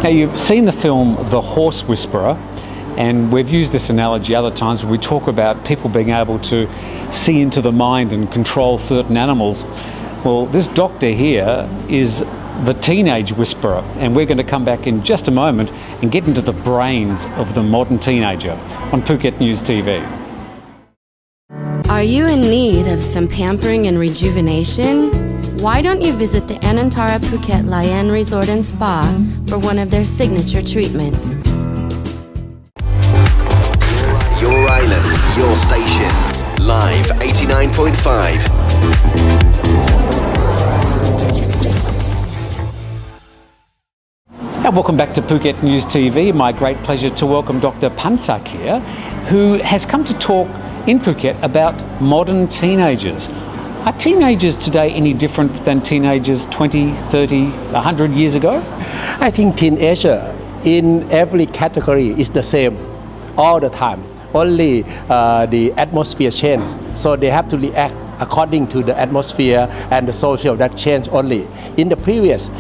Now, you've seen the film The Horse Whisperer, and we've used this analogy other times when we talk about people being able to see into the mind and control certain animals. Well, this doctor here is the teenage whisperer, and we're going to come back in just a moment and get into the brains of the modern teenager on Phuket News TV. Are you in need of some pampering and rejuvenation? Why don't you visit the Anantara Phuket Layan Resort and Spa for one of their signature treatments? Your island, your station. Live 89.5. And welcome back to Phuket News TV. My great pleasure to welcome Dr. Pansak here, who has come to talk in Phuket about modern teenagers. Are teenagers today any different than teenagers 20, 30, 100 years ago? I think teenager in every category is the same all the time. Only the atmosphere change, so they have to react according to the atmosphere and the social that change only. In the previous,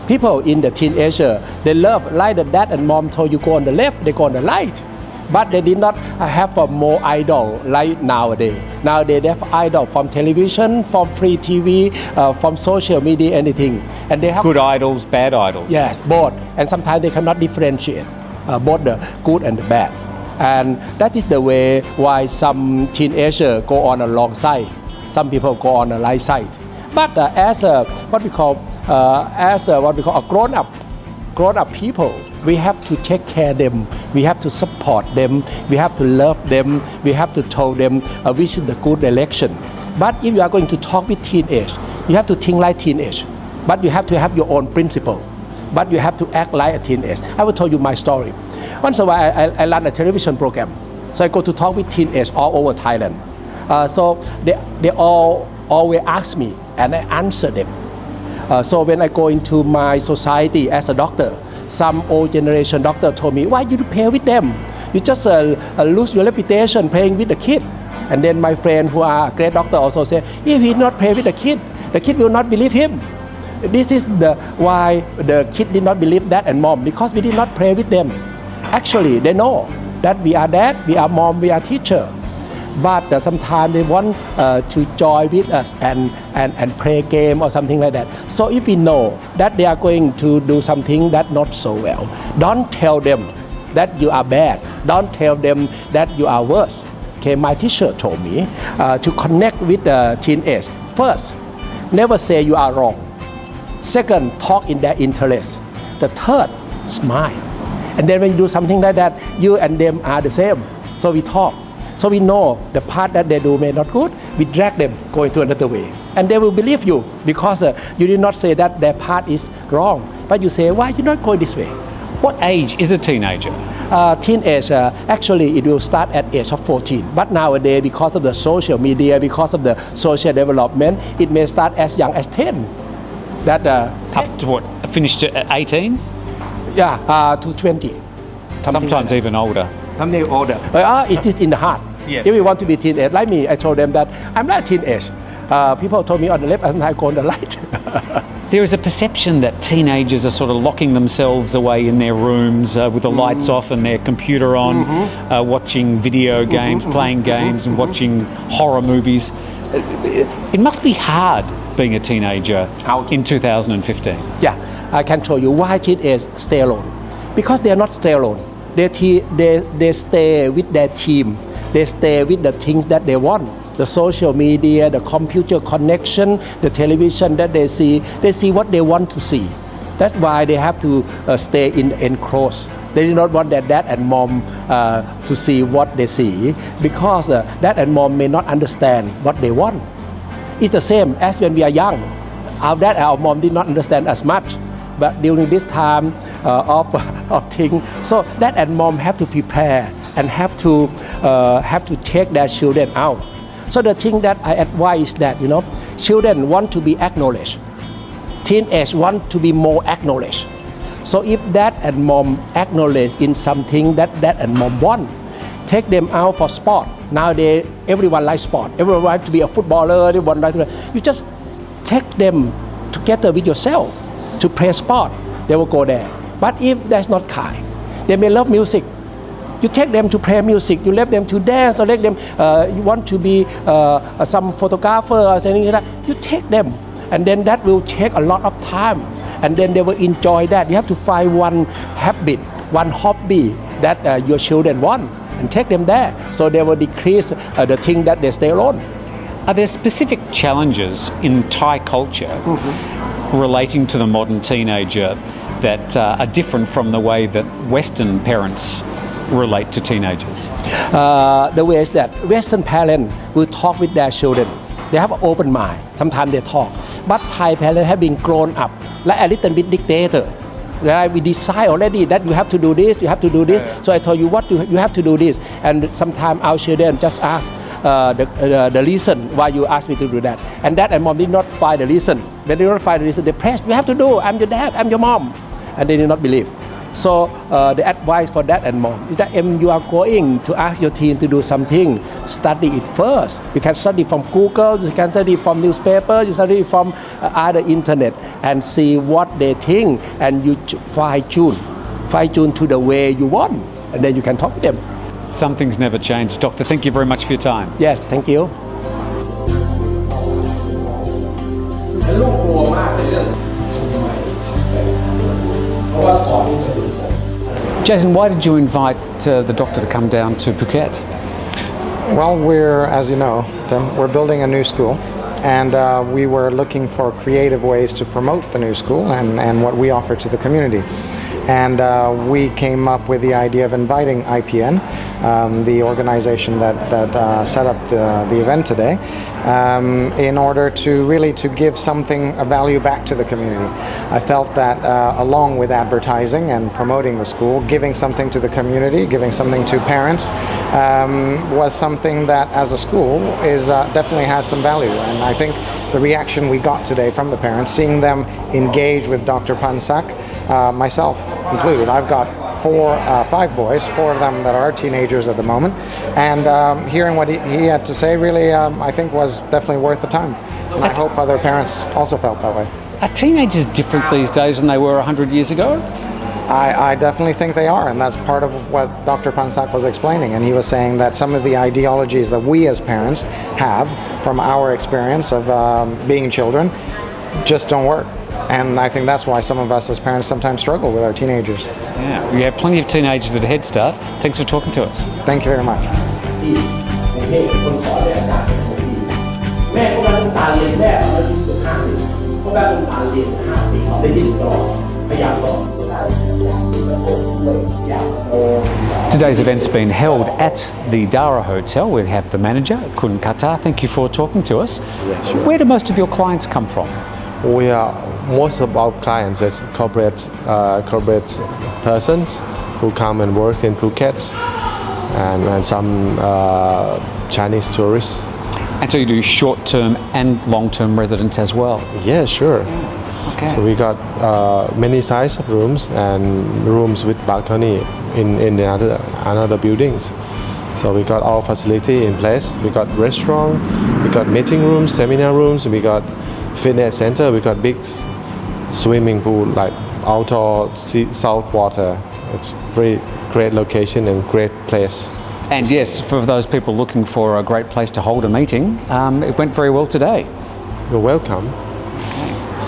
people in the teenager, they love like the dad and mom told you go on the left, they go on the right. But they did not have a more idol like nowadays. Nowadays they have idol from television, from free TV, from social media, anything. And they have good idols, bad idols. Yes, both. And sometimes they cannot differentiate both the good and the bad. And that is the way why some teenagers go on a wrong side. Some people go on the right side. But as what we call a grown-up people, we have to take care of them, we have to support them, we have to love them, we have to tell them which is the good direction. But if you are going to talk with teenage, you have to think like teenage, but you have to have your own principle, but you have to act like a teenage. I will tell you my story. Once in a while I run a television program, so I go to talk with teenage all over Thailand. So they all always ask me and I answer them. So when I go into my society as a doctor, some old generation doctor told me, why you play with them? You just lose your reputation playing with the kid. And then my friend who are a great doctor also said, if he not play with the kid will not believe him. This is why the kid did not believe dad and mom, because we did not play with them. Actually, they know that we are dad, we are mom, we are teacher. But sometimes they want to join with us and play game or something like that. So if we know that they are going to do something that not so well, don't tell them that you are bad. Don't tell them that you are worse. Okay, my teacher told me to connect with the teenage. First, never say you are wrong. Second, talk in their interest. The third, smile. And then when you do something like that, you and them are the same. So we talk. So we know the part that they do may not good, we drag them going to another way. And they will believe you because you did not say that their part is wrong. But you say, why you not going this way? What age is a teenager? Teenage, actually it will start at age of 14. But nowadays, because of the social media, because of the social development, it may start as young as 10. That Up to what, finished at 18? Yeah, to 20. Sometimes even older. Something older. It is in the heart. Yes. If you want to be teenage, like me, I told them that I'm not a teenage. People told me on the left and I go on the right. There is a perception that teenagers are sort of locking themselves away in their rooms with the lights off and their computer on, watching video games, playing games and watching horror movies. It must be hard being a teenager in 2015. Yeah, I can show you why teenagers stay alone. Because they are not stay alone. They stay with their team. They stay with the things that they want. The social media, the computer connection, the television that they see what they want to see. That's why they have to stay in enclosed. They do not want their dad and mom to see what they see, because dad and mom may not understand what they want. It's the same as when we are young. Our dad and our mom did not understand as much. But during this time of things, so dad and mom have to prepare and have to take their children out. So the thing that I advise that, children want to be acknowledged. Teenagers want to be more acknowledged. So if dad and mom acknowledge in something that dad and mom want, take them out for sport. Nowadays, everyone likes sport. Everyone wants to be a footballer. Everyone likes to. You just take them together with yourself to play sport. They will go there. But if that's not kind, they may love music. You take them to play music, you let them to dance, or let them, you want to be some photographer or something like that, you take them. And then that will take a lot of time. And then they will enjoy that. You have to find one habit, one hobby that your children want and take them there. So they will decrease the thing that they stay alone. Are there specific challenges in Thai culture relating to the modern teenager that are different from the way that Western parents relate to teenagers? The way is that Western parents will talk with their children. They have an open mind. Sometimes they talk. But Thai parents have been grown up like a little bit dictator. Right? We decide already that you have to do this, you have to do this. So I told you what you have to do this. And sometimes our children just ask the reason why you asked me to do that. And dad and mom did not find the reason. When they don't find the reason, they press, you have to do, I'm your dad, I'm your mom. And they did not believe. So the advice for dad and mom is that you are going to ask your teen to do something, study it first. You can study from Google, you can study from newspaper, you study from other internet and see what they think, and you fine-tune to the way you want, and then you can talk to them. Some things never change. Doctor, thank you very much for your time. Yes, thank you. Jason, why did you invite the doctor to come down to Phuket? Well, as you know, Tim, we're building a new school, and we were looking for creative ways to promote the new school and what we offer to the community. And we came up with the idea of inviting IPN, the organization that set up the event today, in order to really give something of value back to the community. I felt that along with advertising and promoting the school, giving something to the community, giving something to parents, was something that as a school definitely has some value. And I think the reaction we got today from the parents, seeing them engage with Dr. Pansak, myself included. I've got 5 boys, 4 of them that are teenagers at the moment, and hearing what he had to say really I think was definitely worth the time, and I hope other parents also felt that way. Are teenagers different these days than they were 100 years ago? I definitely think they are, and that's part of what Dr. Pansak was explaining, and he was saying that some of the ideologies that we as parents have from our experience of being children just don't work. And I think that's why some of us as parents sometimes struggle with our teenagers. Yeah, we have plenty of teenagers at Head Start. Thanks for talking to us. Thank you very much. 'Today's event's been held at the Dara Hotel. We have the manager, Kun Kata. Thank you for talking to us. Yeah, sure. Where do most of your clients come from? Most of our clients is corporate persons who come and work in Phuket, and some Chinese tourists. And so you do short-term and long-term residents as well? Yeah, sure. Okay. So we got many size of rooms and rooms with balcony in the another buildings. So we got all facility in place. We got restaurant, we got meeting rooms, seminar rooms, we got fitness center, we got big swimming pool, like outdoor salt water. It's very great location and great place. And yes, for those people looking for a great place to hold a meeting, it went very well today. You're welcome.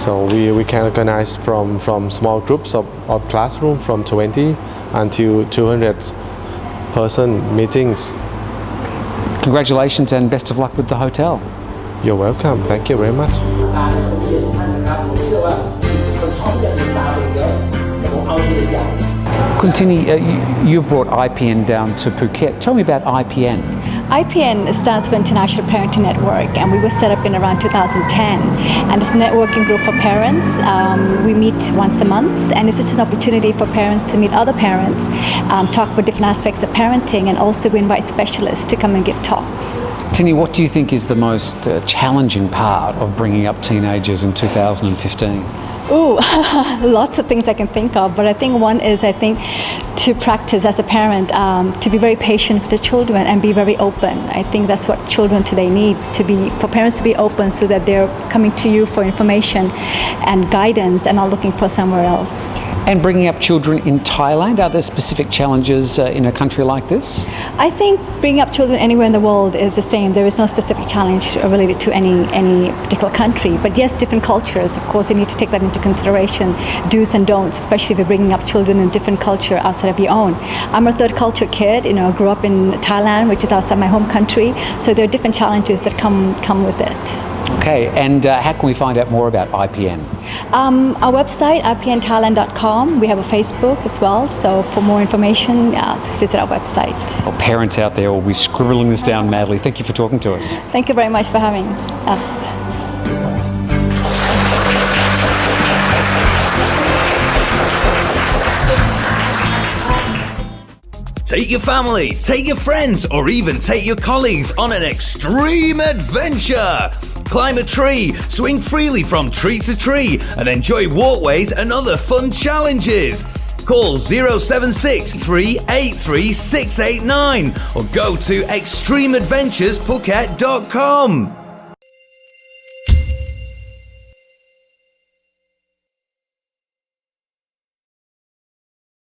So we can organize from small groups of classroom from 20 until 200 person meetings. Congratulations and best of luck with the hotel. You're welcome. Thank you very much. Kuntini, you brought IPN down to Phuket. Tell me about IPN. IPN stands for International Parenting Network, and we were set up in around 2010. And it's a networking group for parents. We meet once a month, and it's just an opportunity for parents to meet other parents, talk about different aspects of parenting, and also we invite specialists to come and give talks. Tini, what do you think is the most challenging part of bringing up teenagers in 2015? Ooh, lots of things I can think of, but I think one is, to practice as a parent, to be very patient with the children and be very open. I think that's what children today need, for parents to be open so that they're coming to you for information and guidance and not looking for somewhere else. And bringing up children in Thailand, are there specific challenges in a country like this? I think bringing up children anywhere in the world is the same. There is no specific challenge related to any particular country. But yes, different cultures, of course, you need to take that into consideration, do's and don'ts, especially if you're bringing up children in different culture outside of your own. I'm a third culture kid, I grew up in Thailand, which is outside my home country. So there are different challenges that come with it. Okay, and how can we find out more about IPN? Our website, ipnthailand.com. We have a Facebook as well. So for more information, visit our website. Well, parents out there will be scribbling this down madly. Thank you for talking to us. Thank you very much for having us. Take your family, take your friends, or even take your colleagues on an extreme adventure. Climb a tree, swing freely from tree to tree, and enjoy walkways and other fun challenges. Call 076 383 689 or go to extremeadventuresphuket.com.